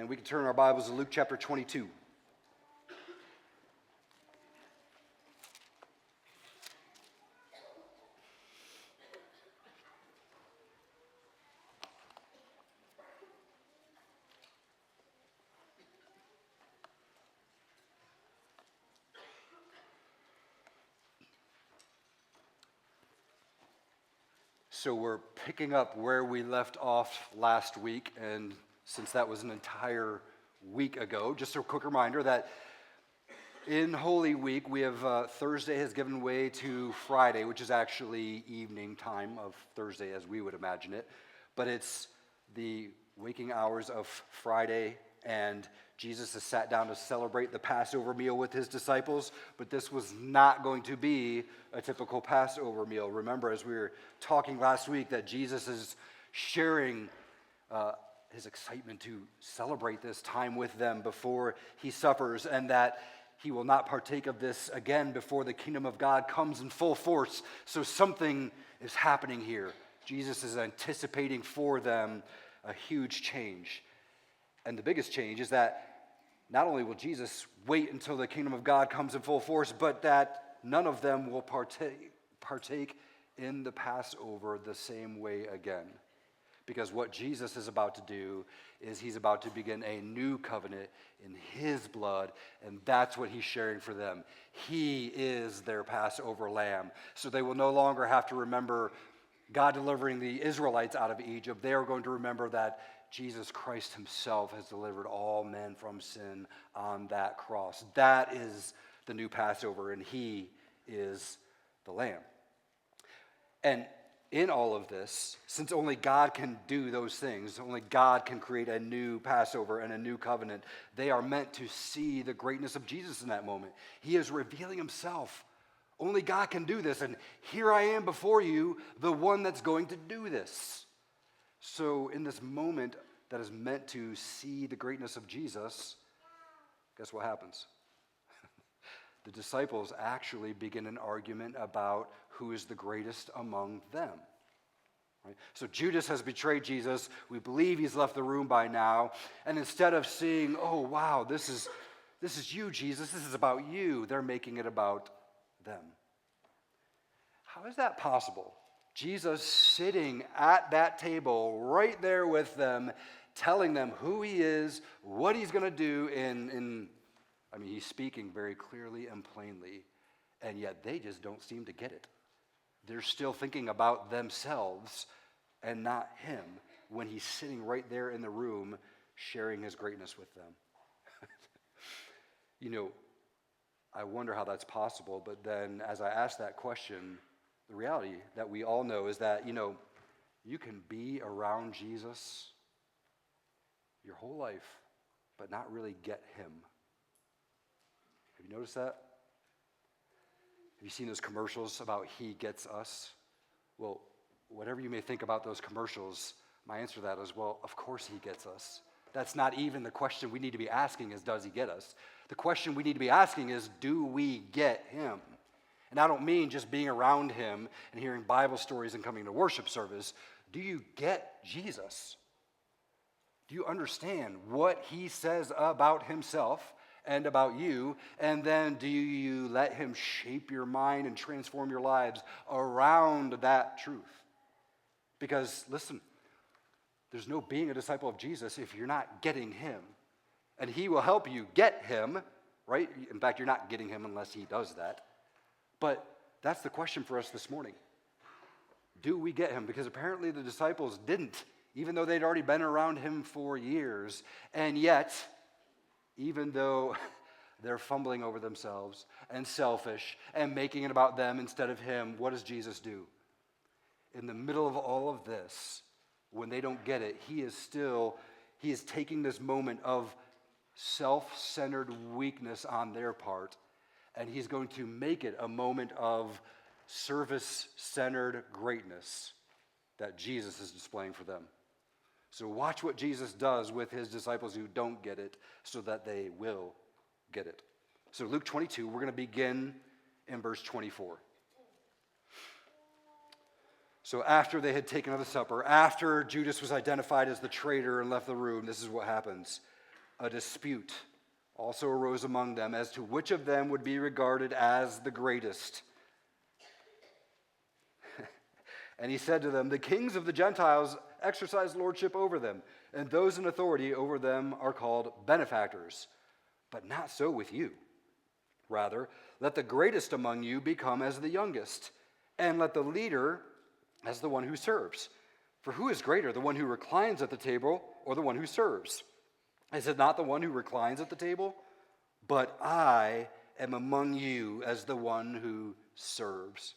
and we can turn our Bibles to Luke chapter 22. So we're picking up where we left off last week, and since that was an entire week ago, just a quick reminder that in Holy Week, we have Thursday has given way to Friday, which is actually evening time of Thursday as we would imagine it, but it's the waking hours of Friday, and Jesus has sat down to celebrate the Passover meal with his disciples, but this was not going to be a typical Passover meal. Remember, as we were talking last week, that Jesus is sharing his excitement to celebrate this time with them before he suffers, and that he will not partake of this again before the kingdom of God comes in full force. So something is happening here. Jesus is anticipating for them a huge change. And the biggest change is that not only will Jesus wait until the kingdom of God comes in full force, but that none of them will partake in the Passover the same way again. Because what Jesus is about to do is he's about to begin a new covenant in his blood, and that's what he's sharing for them. He is their Passover lamb. So they will no longer have to remember God delivering the Israelites out of Egypt. They are going to remember that Jesus Christ himself has delivered all men from sin on that cross. That is the new Passover, and he is the Lamb. And in all of this, since only God can do those things, only God can create a new Passover and a new covenant, they are meant to see the greatness of Jesus in that moment. He is revealing himself. Only God can do this, and here I am before you, the one that's going to do this. So in this moment that is meant to see the greatness of Jesus, guess what happens? The disciples actually begin an argument about who is the greatest among them. Right? So Judas has betrayed Jesus. We believe he's left the room by now. And instead of seeing, oh, wow, this is you, Jesus, this is about you, they're making it about them. How is that possible? Jesus sitting at that table right there with them, telling them who he is, what he's going to do he's speaking very clearly and plainly, and yet they just don't seem to get it. They're still thinking about themselves and not him when he's sitting right there in the room sharing his greatness with them. I wonder how that's possible, but then as I ask that question, the reality that we all know is that, you can be around Jesus your whole life, but not really get him. Have you noticed that? Have you seen those commercials about he gets us? Well, whatever you may think about those commercials, my answer to that is, well, of course he gets us. That's not even the question we need to be asking is, does he get us? The question we need to be asking is, do we get him? And I don't mean just being around him and hearing Bible stories and coming to worship service. Do you get Jesus? Do you understand what he says about himself and about you? And then do you let him shape your mind and transform your lives around that truth? Because, listen, there's no being a disciple of Jesus if you're not getting him. And he will help you get him, right? In fact, you're not getting him unless he does that. But that's the question for us this morning. Do we get him? Because apparently the disciples didn't, even though they'd already been around him for years. And yet, even though they're fumbling over themselves and selfish and making it about them instead of him, what does Jesus do? In the middle of all of this, when they don't get it, he is taking this moment of self-centered weakness on their part, and he's going to make it a moment of service-centered greatness that Jesus is displaying for them. So watch what Jesus does with his disciples who don't get it so that they will get it. So Luke 22, we're going to begin in verse 24. So after they had taken of the supper, after Judas was identified as the traitor and left the room, this is what happens. a dispute also arose among them as to which of them would be regarded as the greatest. And he said to them, "The kings of the Gentiles exercise lordship over them, and those in authority over them are called benefactors. But not so with you. Rather, let the greatest among you become as the youngest, and let the leader as the one who serves. For who is greater, the one who reclines at the table or the one who serves? Is it not the one who reclines at the table? But I am among you as the one who serves.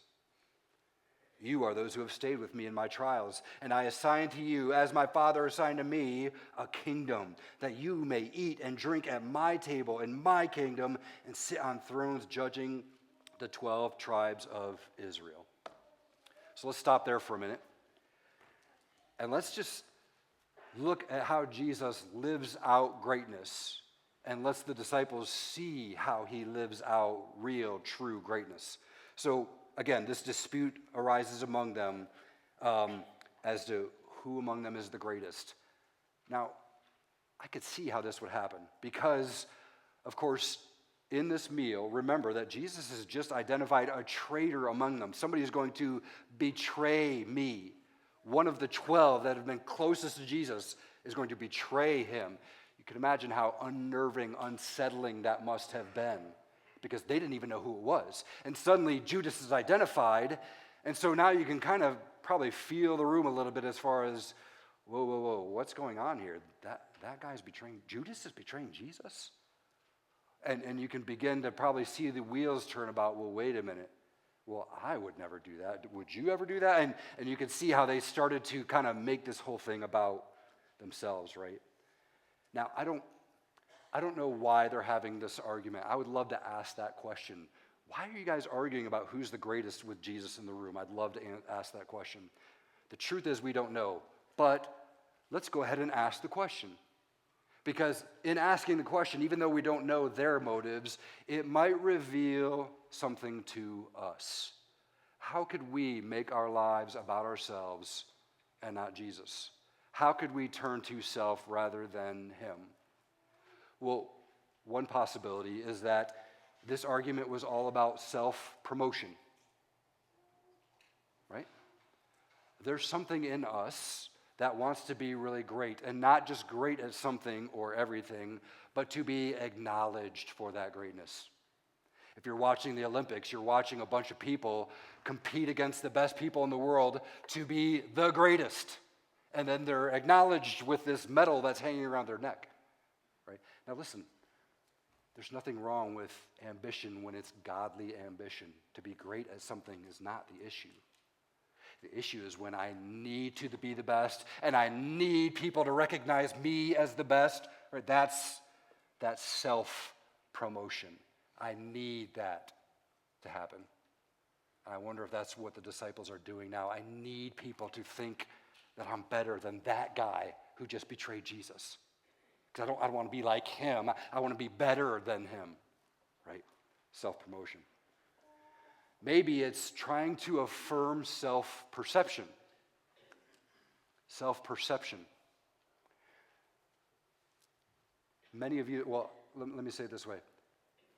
You are those who have stayed with me in my trials, and I assign to you, as my Father assigned to me, a kingdom, that you may eat and drink at my table in my kingdom and sit on thrones judging the 12 tribes of Israel." So let's stop there for a minute, and let's just look at how Jesus lives out greatness, and lets the disciples see how he lives out real, true greatness. So again, this dispute arises among them as to who among them is the greatest. Now, I could see how this would happen because, of course, in this meal, remember that Jesus has just identified a traitor among them. Somebody is going to betray me. One of the 12 that have been closest to Jesus is going to betray him. You can imagine how unnerving, unsettling that must have been, because they didn't even know who it was. And suddenly Judas is identified, and so now you can kind of probably feel the room a little bit as far as, whoa, what's going on here? That guy's betraying, Judas is betraying Jesus? And you can begin to probably see the wheels turn about, well, wait a minute. Well, I would never do that. Would you ever do that? And you can see how they started to kind of make this whole thing about themselves, right? Now, I don't know why they're having this argument. I would love to ask that question. Why are you guys arguing about who's the greatest with Jesus in the room? I'd love to ask that question. The truth is we don't know, but let's go ahead and ask the question. Because in asking the question, even though we don't know their motives, it might reveal something to us. How could we make our lives about ourselves and not Jesus? How could we turn to self rather than him? Well, one possibility is that this argument was all about self-promotion, right? There's something in us that wants to be really great, and not just great at something or everything, but to be acknowledged for that greatness. If you're watching the Olympics, you're watching a bunch of people compete against the best people in the world to be the greatest, and then they're acknowledged with this medal that's hanging around their neck. Right? Now listen, there's nothing wrong with ambition when it's godly ambition. To be great at something is not the issue. The issue is when I need to be the best and I need people to recognize me as the best. Right? That's self-promotion. I need that to happen. And I wonder if that's what the disciples are doing now. I need people to think that I'm better than that guy who just betrayed Jesus. Because I don't want to be like him. I want to be better than him, right? Self-promotion. Maybe it's trying to affirm self-perception. Self-perception. Many of you, well, let me say it this way.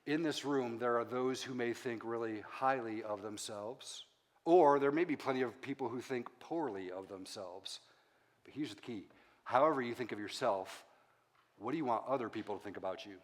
In this room, there are those who may think really highly of themselves, or there may be plenty of people who think poorly of themselves. But here's the key. However you think of yourself, what do you want other people to think about you?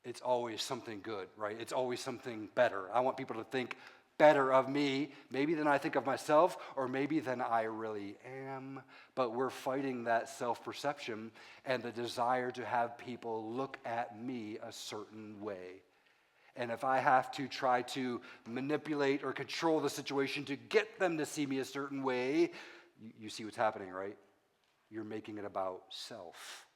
It's always something good, right? It's always something better. I want people to think better of me, maybe than I think of myself, or maybe than I really am. But we're fighting that self-perception and the desire to have people look at me a certain way. And if I have to try to manipulate or control the situation to get them to see me a certain way, you see what's happening, right? You're making it about self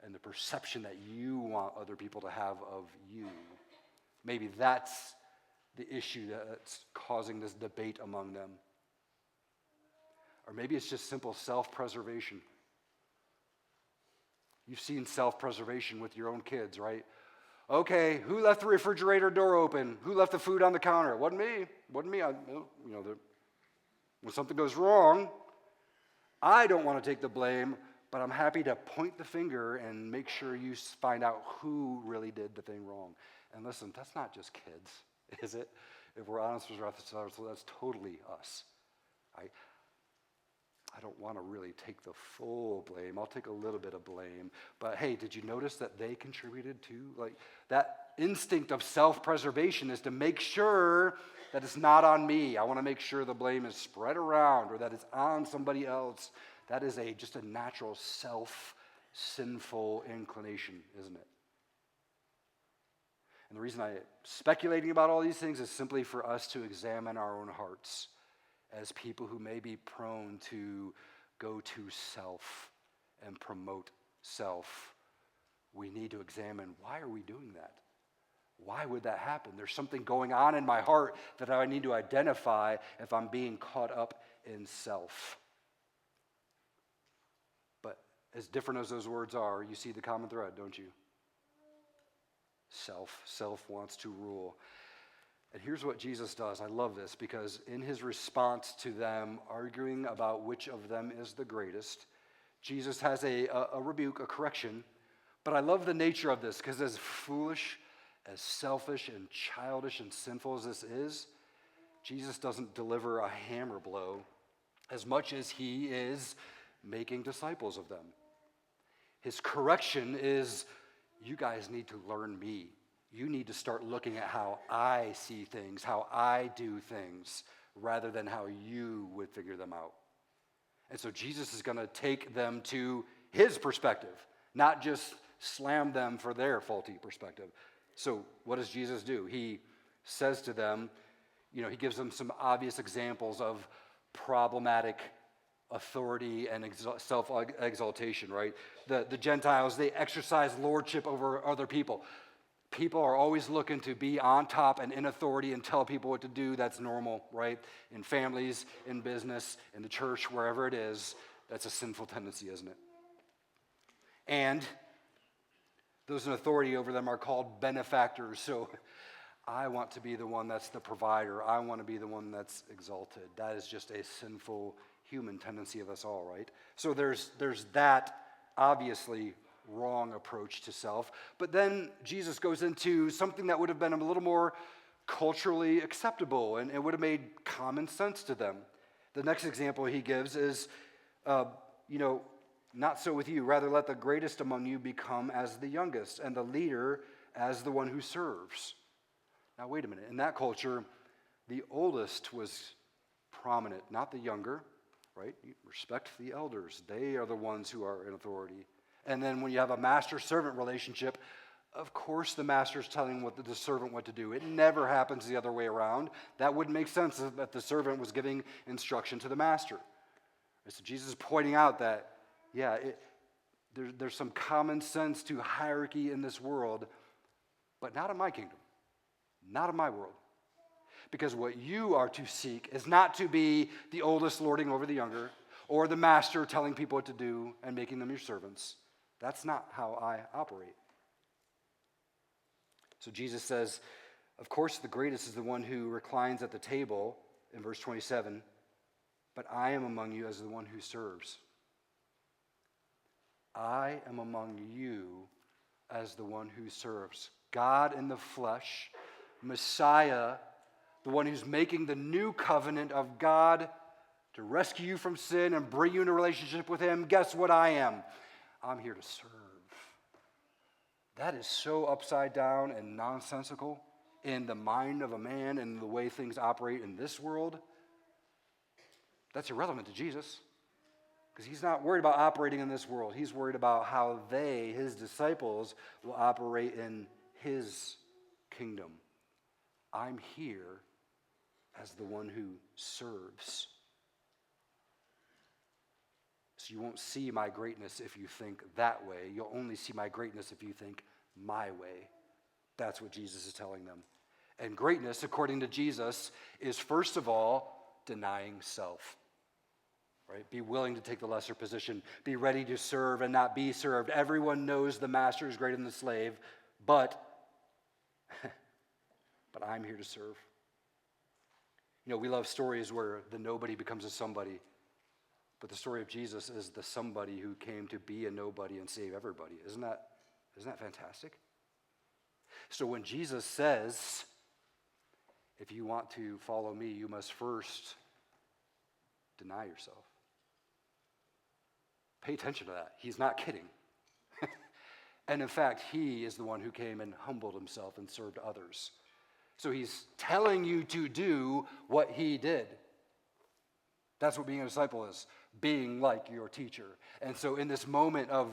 and the perception that you want other people to have of you. Maybe that's the issue that's causing this debate among them. Or maybe it's just simple self-preservation. You've seen self-preservation with your own kids, right? Okay, who left the refrigerator door open? Who left the food on the counter? Wasn't me. Wasn't me. When something goes wrong, I don't want to take the blame, but I'm happy to point the finger and make sure you find out who really did the thing wrong. And listen, that's not just kids, is it? If we're honest with ourselves, that's totally us. I don't want to really take the full blame. I'll take a little bit of blame. But hey, did you notice that they contributed too? Like, that instinct of self-preservation is to make sure that it's not on me. I want to make sure the blame is spread around or that it's on somebody else. That is just a natural sinful inclination, isn't it? And the reason I'm speculating about all these things is simply for us to examine our own hearts as people who may be prone to go to self and promote self. We need to examine, why are we doing that? Why would that happen? There's something going on in my heart that I need to identify if I'm being caught up in self. But as different as those words are, you see the common thread, don't you? Self wants to rule. And here's what Jesus does. I love this because in his response to them arguing about which of them is the greatest, Jesus has a rebuke, a correction. But I love the nature of this because as foolish, as selfish and childish and sinful as this is, Jesus doesn't deliver a hammer blow as much as he is making disciples of them. His correction is, you guys need to learn me. You need to start looking at how I see things, how I do things, rather than how you would figure them out. And so Jesus is going to take them to his perspective, not just slam them for their faulty perspective. So what does Jesus do? He says to them, he gives them some obvious examples of problematic authority and self-exaltation, right? The Gentiles, they exercise lordship over other people. People are always looking to be on top and in authority and tell people what to do. That's normal, right? In families, in business, in the church, wherever it is, that's a sinful tendency, isn't it? And those in authority over them are called benefactors. So I want to be the one that's the provider. I want to be the one that's exalted. That is just a sinful human tendency of us all, right? So there's that obviously wrong approach to self. But then Jesus goes into something that would have been a little more culturally acceptable and it would have made common sense to them. The next example he gives is, not so with you. Rather, let the greatest among you become as the youngest and the leader as the one who serves. Now, wait a minute. In that culture, the oldest was prominent, not the younger, right? You respect the elders. They are the ones who are in authority. And then when you have a master-servant relationship, of course the master is telling the servant what to do. It never happens the other way around. That wouldn't make sense if the servant was giving instruction to the master. And so Jesus is pointing out that, there's some common sense to hierarchy in this world, but not in my kingdom, not in my world. Because what you are to seek is not to be the oldest lording over the younger, or the master telling people what to do and making them your servants. That's not how I operate. So Jesus says, of course, the greatest is the one who reclines at the table, in verse 27, but I am among you as the one who serves. I am among you as the one who serves. God in the flesh, Messiah, the one who's making the new covenant of God to rescue you from sin and bring you into a relationship with him. Guess what I am? I'm here to serve. That is so upside down and nonsensical in the mind of a man and the way things operate in this world. That's irrelevant to Jesus because he's not worried about operating in this world. He's worried about how they, his disciples, will operate in his kingdom. I'm here as the one who serves. So you won't see my greatness if you think that way. You'll only see my greatness if you think my way. That's what Jesus is telling them. And greatness, according to Jesus, is first of all denying self. Right? Be willing to take the lesser position. Be ready to serve and not be served. Everyone knows the master is greater than the slave, but I'm here to serve. We love stories where the nobody becomes a somebody. But the story of Jesus is the somebody who came to be a nobody and save everybody. Isn't that fantastic? So when Jesus says, if you want to follow me, you must first deny yourself. Pay attention to that. He's not kidding. And in fact, he is the one who came and humbled himself and served others. So he's telling you to do what he did. That's what being a disciple is, being like your teacher. And so in this moment of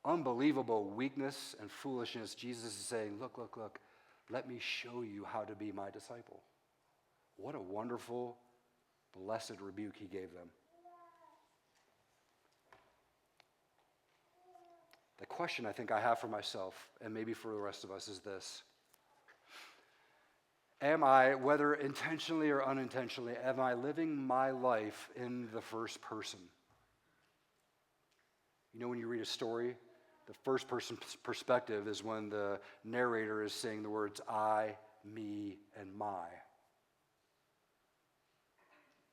unbelievable weakness and foolishness, Jesus is saying, look, let me show you how to be my disciple. What a wonderful, blessed rebuke he gave them. The question I think I have for myself, and maybe for the rest of us, is this. Am I, whether intentionally or unintentionally, am I living my life in the first person? You know, when you read a story, the first person perspective is when the narrator is saying the words I, me, and my.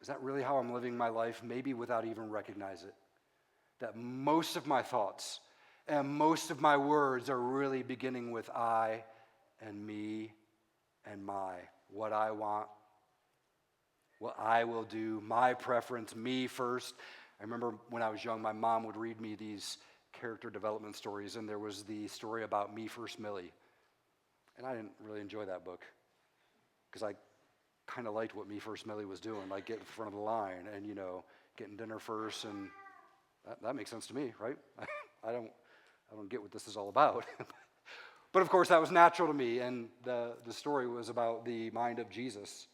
Is that really how I'm living my life? Maybe without even recognize it. That most of my thoughts and most of my words are really beginning with I and me and my. What I want, what I will do, my preference, me first. I remember when I was young, my mom would read me these character development stories, and there was the story about Me First Millie. And I didn't really enjoy that book because I kind of liked what Me First Millie was doing, like getting in front of the line and, getting dinner first, and that makes sense to me, right? I don't get what this is all about. But of course, that was natural to me, and the story was about the mind of Jesus.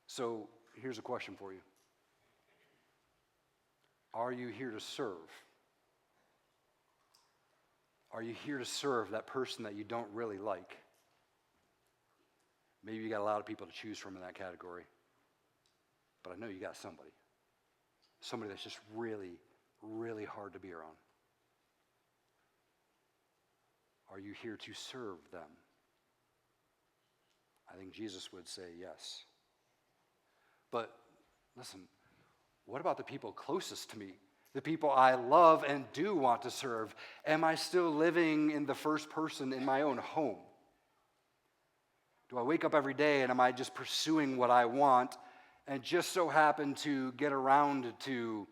So here's a question for you. Are you here to serve? Are you here to serve that person that you don't really like? Maybe you got a lot of people to choose from in that category. But I know you got somebody. Somebody that's just really, really hard to be around. Are you here to serve them? I think Jesus would say yes. But listen, what about the people closest to me? The people I love and do want to serve? Am I still living in the first person in my own home? Do I wake up every day and am I just pursuing what I want and just so happen to get around to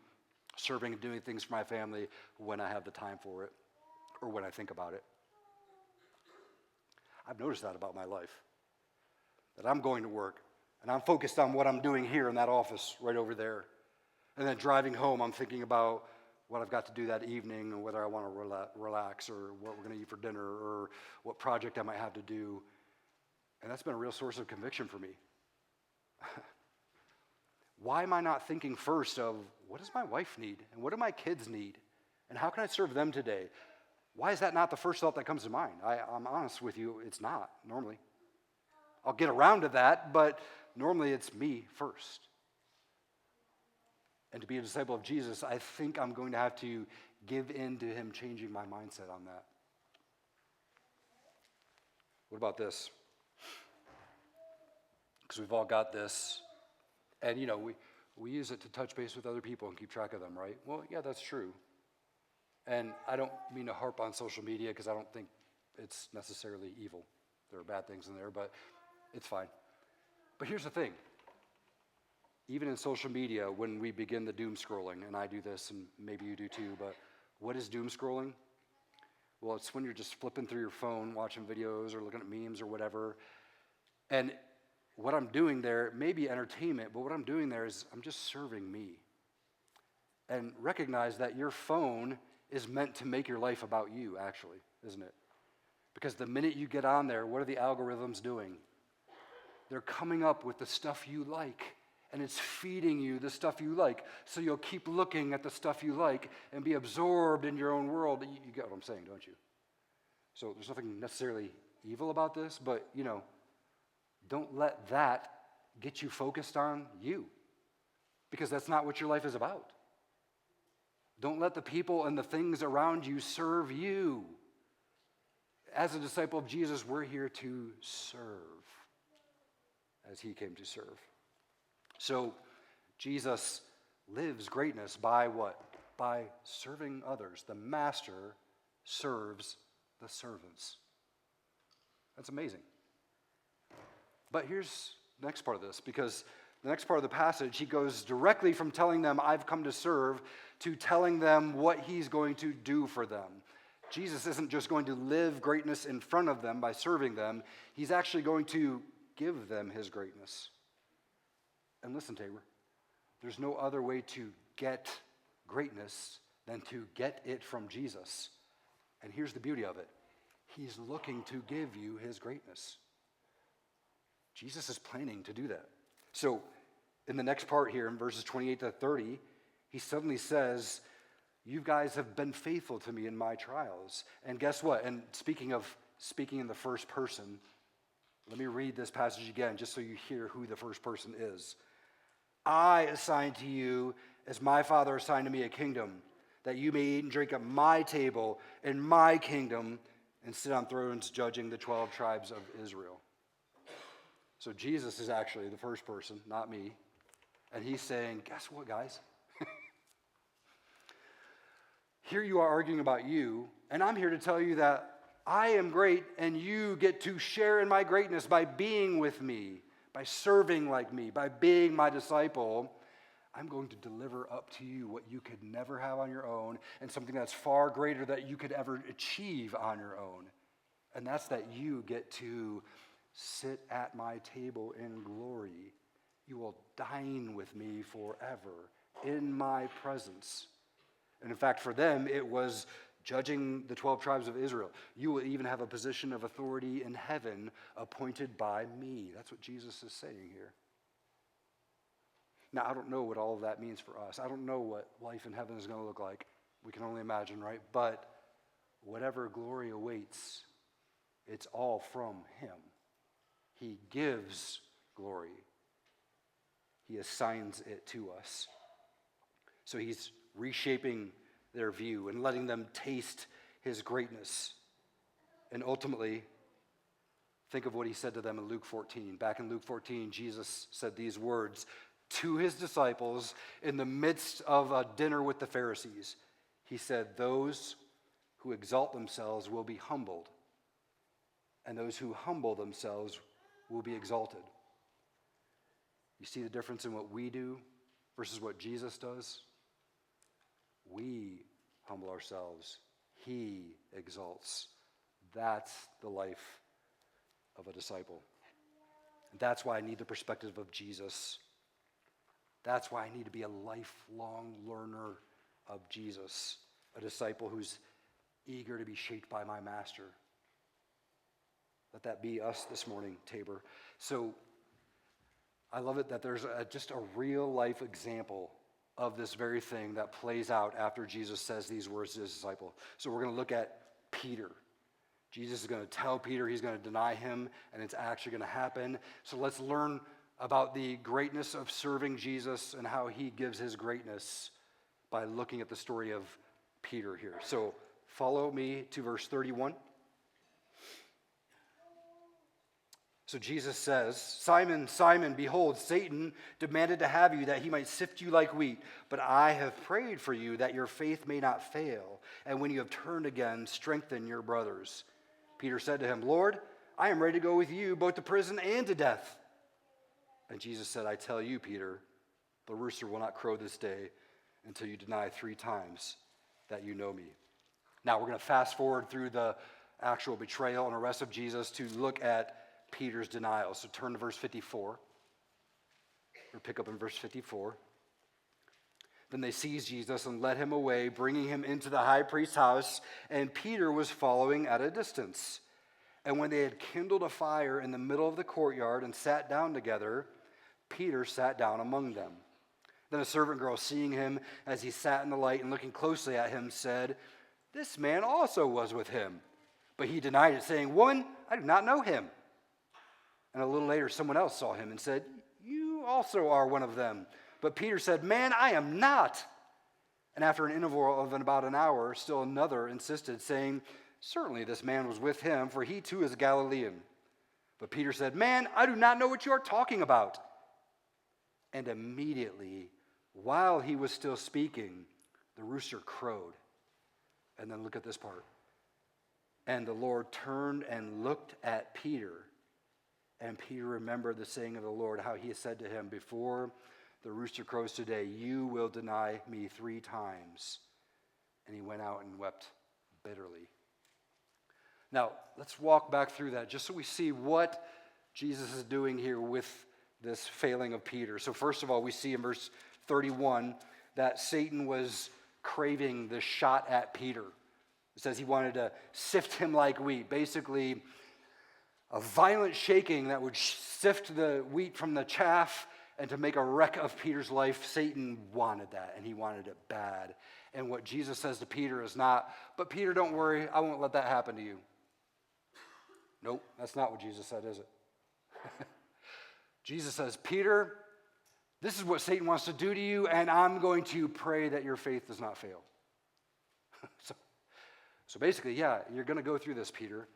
serving and doing things for my family when I have the time for it or when I think about it? I've noticed that about my life, that I'm going to work and I'm focused on what I'm doing here in that office right over there. And then driving home, I'm thinking about what I've got to do that evening and whether I want to relax or what we're going to eat for dinner or what project I might have to do. And that's been a real source of conviction for me. Why am I not thinking first of what does my wife need and what do my kids need and how can I serve them today? Why is that not the first thought that comes to mind? I'm honest with you, it's not normally. I'll get around to that, but normally it's me first. And to be a disciple of Jesus, I think I'm going to have to give in to him changing my mindset on that. What about this? Because we've all got this. And, we use it to touch base with other people and keep track of them, right? Well, yeah, that's true. And I don't mean to harp on social media because I don't think it's necessarily evil. There are bad things in there, but it's fine. But here's the thing. Even in social media, when we begin the doom scrolling, and I do this and maybe you do too, but what is doom scrolling? Well, it's when you're just flipping through your phone, watching videos or looking at memes or whatever. And what I'm doing there may be entertainment, but what I'm doing there is I'm just serving me. And recognize that your phone is meant to make your life about you, actually, isn't it? Because the minute you get on there, what are the algorithms doing? They're coming up with the stuff you like, and it's feeding you the stuff you like. So you'll keep looking at the stuff you like and be absorbed in your own world. You get what I'm saying, don't you? So there's nothing necessarily evil about this, but, don't let that get you focused on you, because that's not what your life is about. Don't let the people and the things around you serve you. As a disciple of Jesus, we're here to serve as he came to serve. So Jesus lives greatness by what? By serving others. The master serves the servants. That's amazing. But here's the next part of this, because the next part of the passage, he goes directly from telling them, I've come to serve, to telling them what he's going to do for them. Jesus isn't just going to live greatness in front of them by serving them. He's actually going to give them his greatness. And listen, Tabor, there's no other way to get greatness than to get it from Jesus. And here's the beauty of it. He's looking to give you his greatness. Jesus is planning to do that. So in the next part here, in verses 28 to 30, he suddenly says, you guys have been faithful to me in my trials. And guess what? And speaking in the first person, let me read this passage again just so you hear who the first person is. I assign to you, as my Father assigned to me, a kingdom, that you may eat and drink at my table in my kingdom and sit on thrones judging the 12 tribes of Israel. So Jesus is actually the first person, not me. And he's saying, guess what, guys? Here you are arguing about you, and I'm here to tell you that I am great, and you get to share in my greatness by being with me, by serving like me, by being my disciple. I'm going to deliver up to you what you could never have on your own, and something that's far greater that you could ever achieve on your own. And that's that you get to sit at my table in glory. You will dine with me forever in my presence. And in fact, for them, it was judging the 12 tribes of Israel. You will even have a position of authority in heaven appointed by me. That's what Jesus is saying here. Now, I don't know what all of that means for us. I don't know what life in heaven is going to look like. We can only imagine, right? But whatever glory awaits, it's all from him. He gives glory. He assigns it to us. So he's reshaping their view and letting them taste his greatness. And ultimately, think of what he said to them in Luke 14. Back in Luke 14, Jesus said these words to his disciples in the midst of a dinner with the Pharisees. He said, those who exalt themselves will be humbled, and those who humble themselves will be exalted. You see the difference in what we do versus what Jesus does? We humble ourselves. He exalts. That's the life of a disciple. And that's why I need the perspective of Jesus. That's why I need to be a lifelong learner of Jesus, a disciple who's eager to be shaped by my master. Let that be us this morning, Tabor. So I love it that there's just a real life example of this very thing that plays out after Jesus says these words to his disciple. So we're going to look at Peter. Jesus is going to tell Peter he's going to deny him, and it's actually going to happen. So let's learn about the greatness of serving Jesus and how he gives his greatness by looking at the story of Peter here. So follow me to verse 31. So Jesus says, Simon, Simon, behold, Satan demanded to have you that he might sift you like wheat, but I have prayed for you that your faith may not fail, and when you have turned again, strengthen your brothers. Peter said to him, Lord, I am ready to go with you both to prison and to death. And Jesus said, I tell you, Peter, the rooster will not crow this day until you deny 3 times that you know me. Now we're going to fast forward through the actual betrayal and arrest of Jesus to look at Peter's denial. So turn to verse 54. Or pick up in verse 54. Then they seized Jesus and led him away, bringing him into the high priest's house, and Peter was following at a distance. And when they had kindled a fire in the middle of the courtyard and sat down together, Peter sat down among them. Then a servant girl, seeing him as he sat in the light and looking closely at him, said, This man also was with him. But he denied it, saying, Woman, I do not know him. And a little later, someone else saw him and said, You also are one of them. But Peter said, Man, I am not. And after an interval of about an hour, still another insisted, saying, Certainly this man was with him, for he too is a Galilean. But Peter said, Man, I do not know what you are talking about. And immediately, while he was still speaking, the rooster crowed. And then look at this part. And the Lord turned and looked at Peter. And Peter remembered the saying of the Lord, how he had said to him, before the rooster crows today, you will deny me 3 times. And he went out and wept bitterly. Now, let's walk back through that just so we see what Jesus is doing here with this failing of Peter. So first of all, we see in verse 31 that Satan was craving the shot at Peter. It says he wanted to sift him like wheat. Basically, a violent shaking that would sift the wheat from the chaff and to make a wreck of Peter's life. Satan wanted that, and he wanted it bad. And what Jesus says to Peter is not, but Peter, don't worry, I won't let that happen to you. Nope, that's not what Jesus said, is it? Jesus says, Peter, this is what Satan wants to do to you, and I'm going to pray that your faith does not fail. So basically, yeah, you're going to go through this, Peter,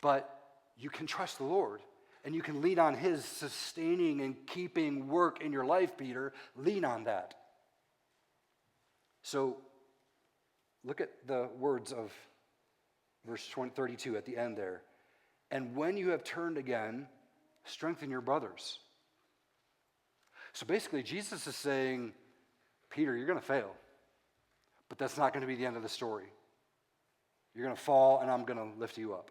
but you can trust the Lord, and you can lean on his sustaining and keeping work in your life, Peter. Lean on that. So look at the words of verse 32 at the end there. And when you have turned again, strengthen your brothers. So basically, Jesus is saying, Peter, you're going to fail, but that's not going to be the end of the story. You're going to fall, and I'm going to lift you up.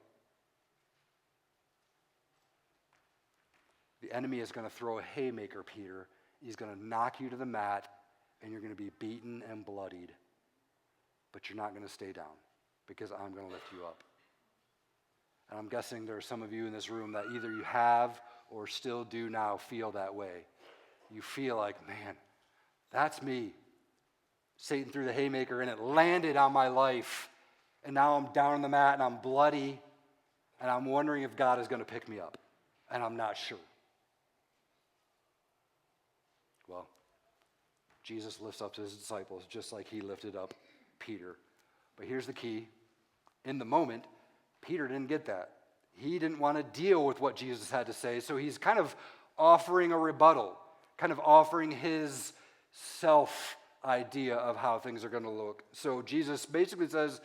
The enemy is going to throw a haymaker, Peter. He's going to knock you to the mat, and you're going to be beaten and bloodied. But you're not going to stay down, because I'm going to lift you up. And I'm guessing there are some of you in this room that either you have or still do now feel that way. You feel like, man, that's me. Satan threw the haymaker, and it landed on my life. And now I'm down on the mat, and I'm bloody, and I'm wondering if God is going to pick me up. And I'm not sure. Well, Jesus lifts up his disciples just like he lifted up Peter. But here's the key. In the moment, Peter didn't get that. He didn't want to deal with what Jesus had to say, so he's kind of offering a rebuttal, kind of offering his self-idea of how things are going to look. So Jesus basically says,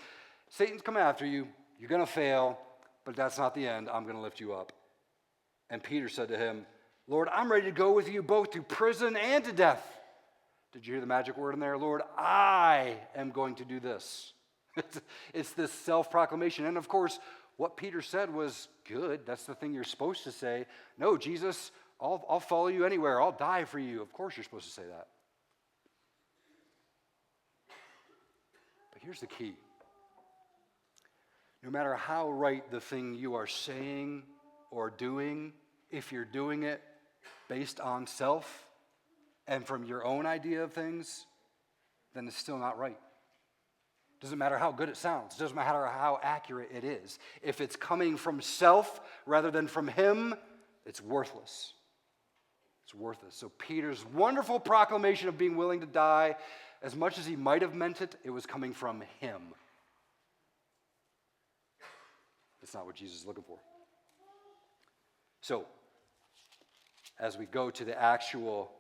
Satan's coming after you. You're going to fail, but that's not the end. I'm going to lift you up. And Peter said to him, Lord, I'm ready to go with you both to prison and to death. Did you hear the magic word in there? Lord, I am going to do this. It's this self-proclamation. And of course, what Peter said was good. That's the thing you're supposed to say. No, Jesus, I'll follow you anywhere. I'll die for you. Of course you're supposed to say that. But here's the key. No matter how right the thing you are saying or doing, if you're doing it based on self and from your own idea of things, then it's still not right. Doesn't matter how good it sounds. Doesn't matter how accurate it is. If it's coming from self rather than from him, it's worthless. It's worthless. So Peter's wonderful proclamation of being willing to die, as much as he might have meant it, it was coming from him. That's not what Jesus is looking for. So, as we go to the actual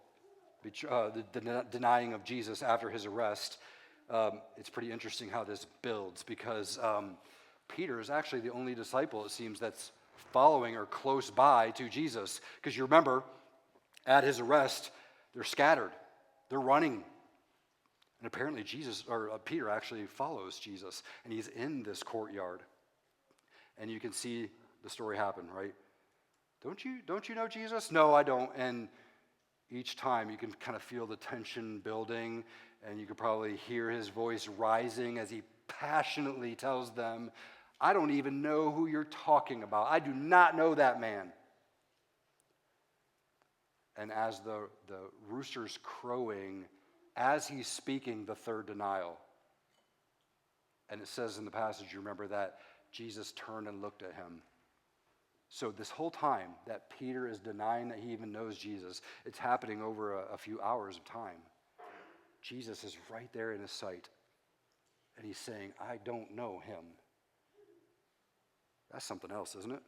denying of Jesus after his arrest, it's pretty interesting how this builds, because Peter is actually the only disciple, it seems, that's following or close by to Jesus. Because you remember, at his arrest, they're scattered. They're running. And apparently Peter actually follows Jesus, and he's in this courtyard. And you can see the story happen, right? Don't you know Jesus? No, I don't. And each time you can kind of feel the tension building, and you can probably hear his voice rising as he passionately tells them, I don't even know who you're talking about. I do not know that man. And as the rooster's crowing, as he's speaking the third denial, and it says in the passage, you remember that Jesus turned and looked at him. So this whole time that Peter is denying that he even knows Jesus, it's happening over a few hours of time. Jesus is right there in his sight, and he's saying, I don't know him. That's something else, isn't it?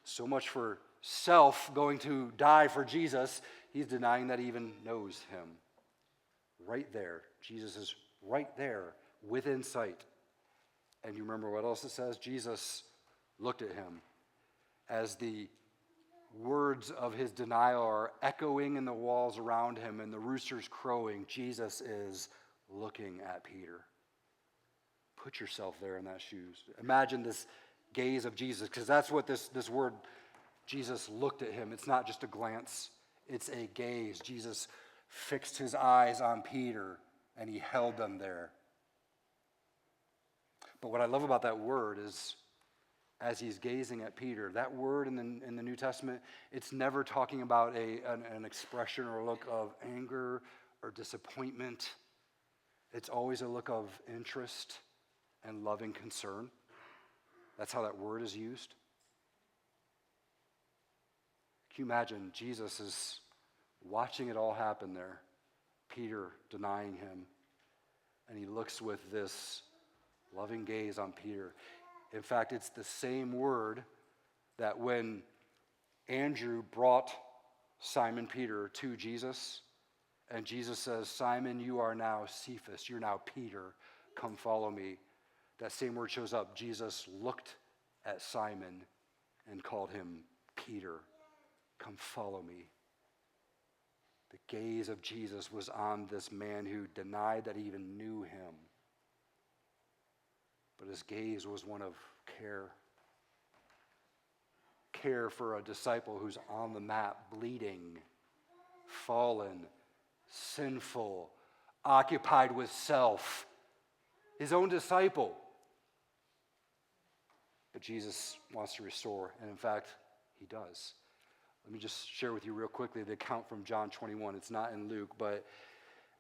So much for self going to die for Jesus. He's denying that he even knows him. Right there. Jesus is right there within sight. And you remember what else it says? Jesus looked at him as the words of his denial are echoing in the walls around him and the roosters crowing. Jesus is looking at Peter. Put yourself there in that shoes. Imagine this gaze of Jesus, because that's what this word, Jesus looked at him. It's not just a glance, it's a gaze. Jesus fixed his eyes on Peter and he held them there. But what I love about that word is, as he's gazing at Peter, that word in the New Testament, it's never talking about an expression or a look of anger or disappointment. It's always a look of interest and loving concern. That's how that word is used. Can you imagine Jesus is watching it all happen there, Peter denying him, and he looks with this loving gaze on Peter. In fact, it's the same word that when Andrew brought Simon Peter to Jesus, and Jesus says, Simon, you are now Cephas, you're now Peter, come follow me. That same word shows up. Jesus looked at Simon and called him Peter, come follow me. The gaze of Jesus was on this man who denied that he even knew him. But his gaze was one of care. Care for a disciple who's on the mat, bleeding, fallen, sinful, occupied with self. His own disciple. But Jesus wants to restore, and in fact, he does. Let me just share with you real quickly the account from John 21. It's not in Luke, but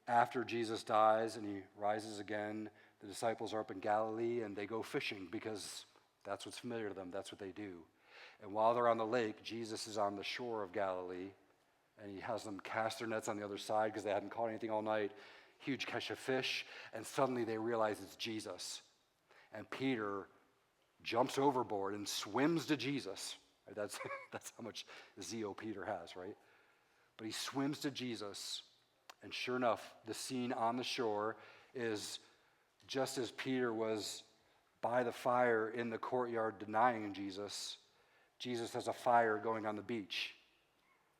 after Jesus dies and he rises again, the disciples are up in Galilee and they go fishing because that's what's familiar to them. That's what they do. And while they're on the lake, Jesus is on the shore of Galilee and he has them cast their nets on the other side because they hadn't caught anything all night. Huge catch of fish, and suddenly they realize it's Jesus. And Peter jumps overboard and swims to Jesus. That's how much zeal Peter has, right? But he swims to Jesus, and sure enough, the scene on the shore is just as Peter was by the fire in the courtyard denying Jesus, Jesus has a fire going on the beach,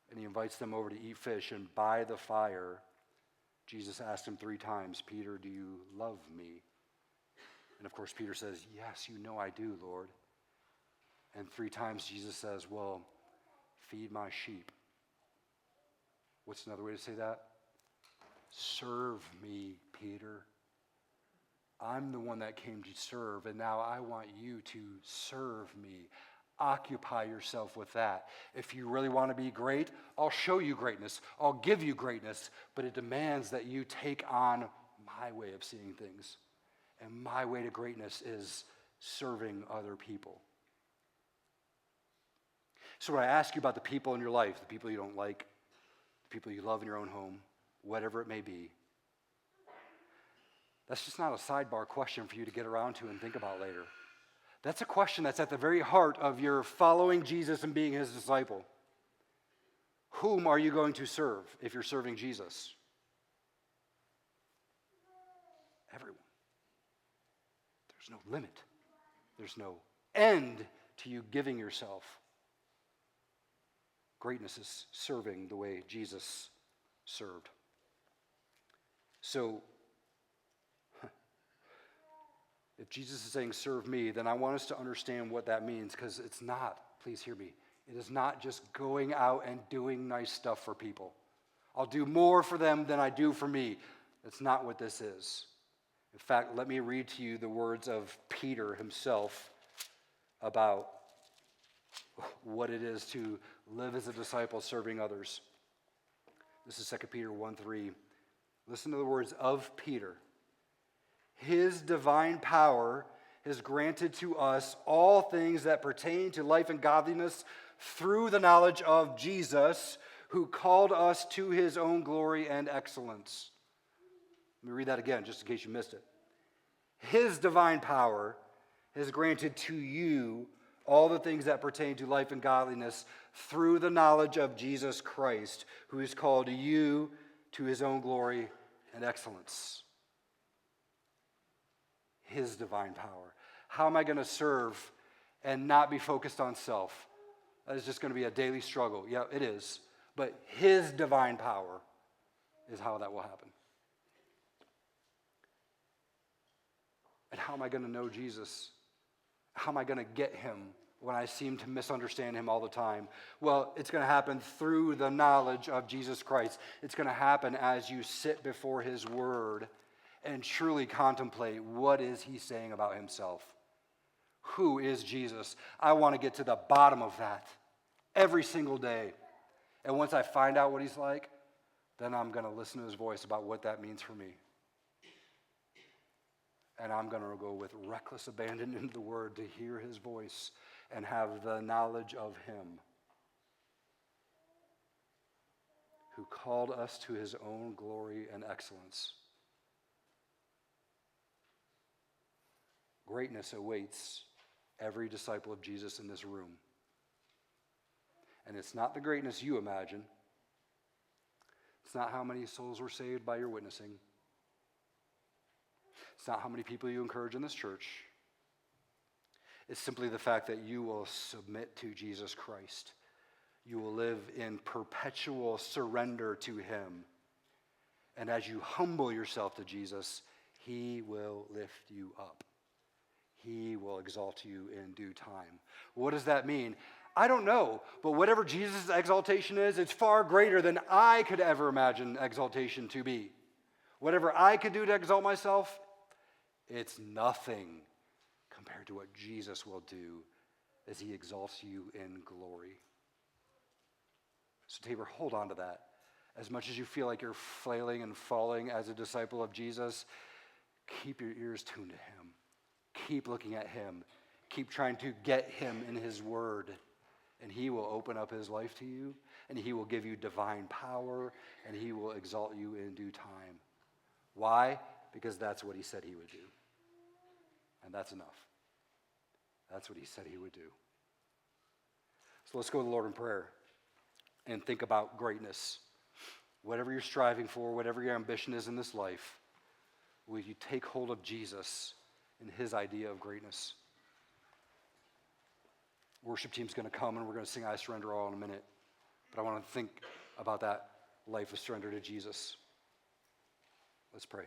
and he invites them over to eat fish, and by the fire, Jesus asked him 3 times, Peter, do you love me? And of course, Peter says, yes, you know I do, Lord. And 3 times Jesus says, well, feed my sheep. What's another way to say that? Serve me, Peter. I'm the one that came to serve, and now I want you to serve me. Occupy yourself with that. If you really want to be great, I'll show you greatness. I'll give you greatness, but it demands that you take on my way of seeing things. And my way to greatness is serving other people. So when I ask you about the people in your life, the people you don't like, the people you love in your own home, whatever it may be, that's just not a sidebar question for you to get around to and think about later. That's a question that's at the very heart of your following Jesus and being his disciple. Whom are you going to serve if you're serving Jesus? Everyone. There's no limit. There's no end to you giving yourself. Greatness is serving the way Jesus served. So, if Jesus is saying, serve me, then I want us to understand what that means, because it's not, please hear me, it is not just going out and doing nice stuff for people. I'll do more for them than I do for me. That's not what this is. In fact, let me read to you the words of Peter himself about what it is to live as a disciple serving others. This is 2 Peter 1:3. Listen to the words of Peter. His divine power has granted to us all things that pertain to life and godliness through the knowledge of Jesus, who called us to his own glory and excellence. Let me read that again, just in case you missed it. His divine power has granted to you all the things that pertain to life and godliness through the knowledge of Jesus Christ, who has called you to his own glory and excellence. His divine power. How am I going to serve and not be focused on self? That is just going to be a daily struggle. Yeah, it is. But his divine power is how that will happen. And how am I going to know Jesus? How am I going to get him when I seem to misunderstand him all the time? Well, it's going to happen through the knowledge of Jesus Christ. It's going to happen as you sit before his word and truly contemplate, what is he saying about himself? Who is Jesus? I want to get to the bottom of that every single day. And once I find out what he's like, then I'm going to listen to his voice about what that means for me. And I'm going to go with reckless abandon into the word to hear his voice and have the knowledge of him, who called us to his own glory and excellence. Greatness awaits every disciple of Jesus in this room. And it's not the greatness you imagine. It's not how many souls were saved by your witnessing. It's not how many people you encourage in this church. It's simply the fact that you will submit to Jesus Christ. You will live in perpetual surrender to him. And as you humble yourself to Jesus, he will lift you up. He will exalt you in due time. What does that mean? I don't know, but whatever Jesus' exaltation is, it's far greater than I could ever imagine exaltation to be. Whatever I could do to exalt myself, it's nothing compared to what Jesus will do as he exalts you in glory. So Tabor, hold on to that. As much as you feel like you're flailing and falling as a disciple of Jesus, keep your ears tuned to him. Keep looking at him. Keep trying to get him in his word. And he will open up his life to you, and he will give you divine power, and he will exalt you in due time. Why? Because that's what he said he would do. And that's enough. That's what he said he would do. So let's go to the Lord in prayer and think about greatness. Whatever you're striving for, whatever your ambition is in this life, will you take hold of Jesus and his idea of greatness? Worship team's going to come and we're going to sing I Surrender All in a minute. But I want to think about that life of surrender to Jesus. Let's pray.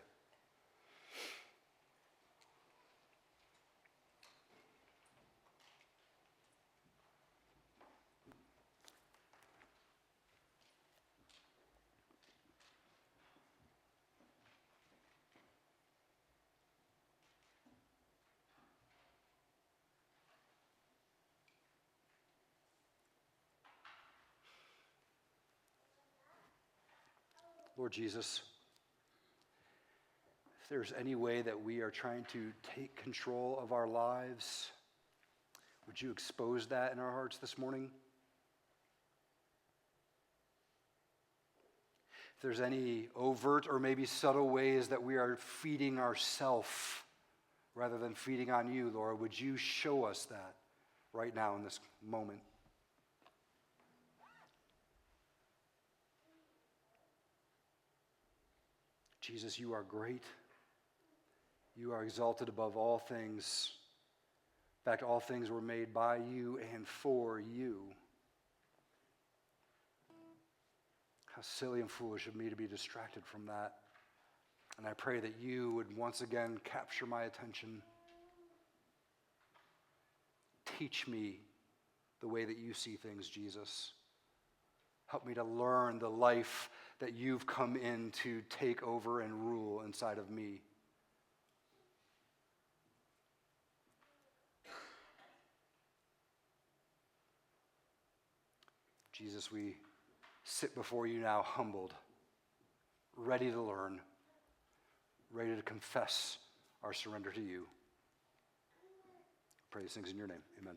Lord Jesus, if there's any way that we are trying to take control of our lives, would you expose that in our hearts this morning? If there's any overt or maybe subtle ways that we are feeding ourselves rather than feeding on you, Lord, would you show us that right now in this moment? Jesus, you are great. You are exalted above all things. In fact, all things were made by you and for you. How silly and foolish of me to be distracted from that. And I pray that you would once again capture my attention. Teach me the way that you see things, Jesus. Help me to learn the life that you've come in to take over and rule inside of me. Jesus, we sit before you now humbled, ready to learn, ready to confess our surrender to you. I pray these things in your name. Amen.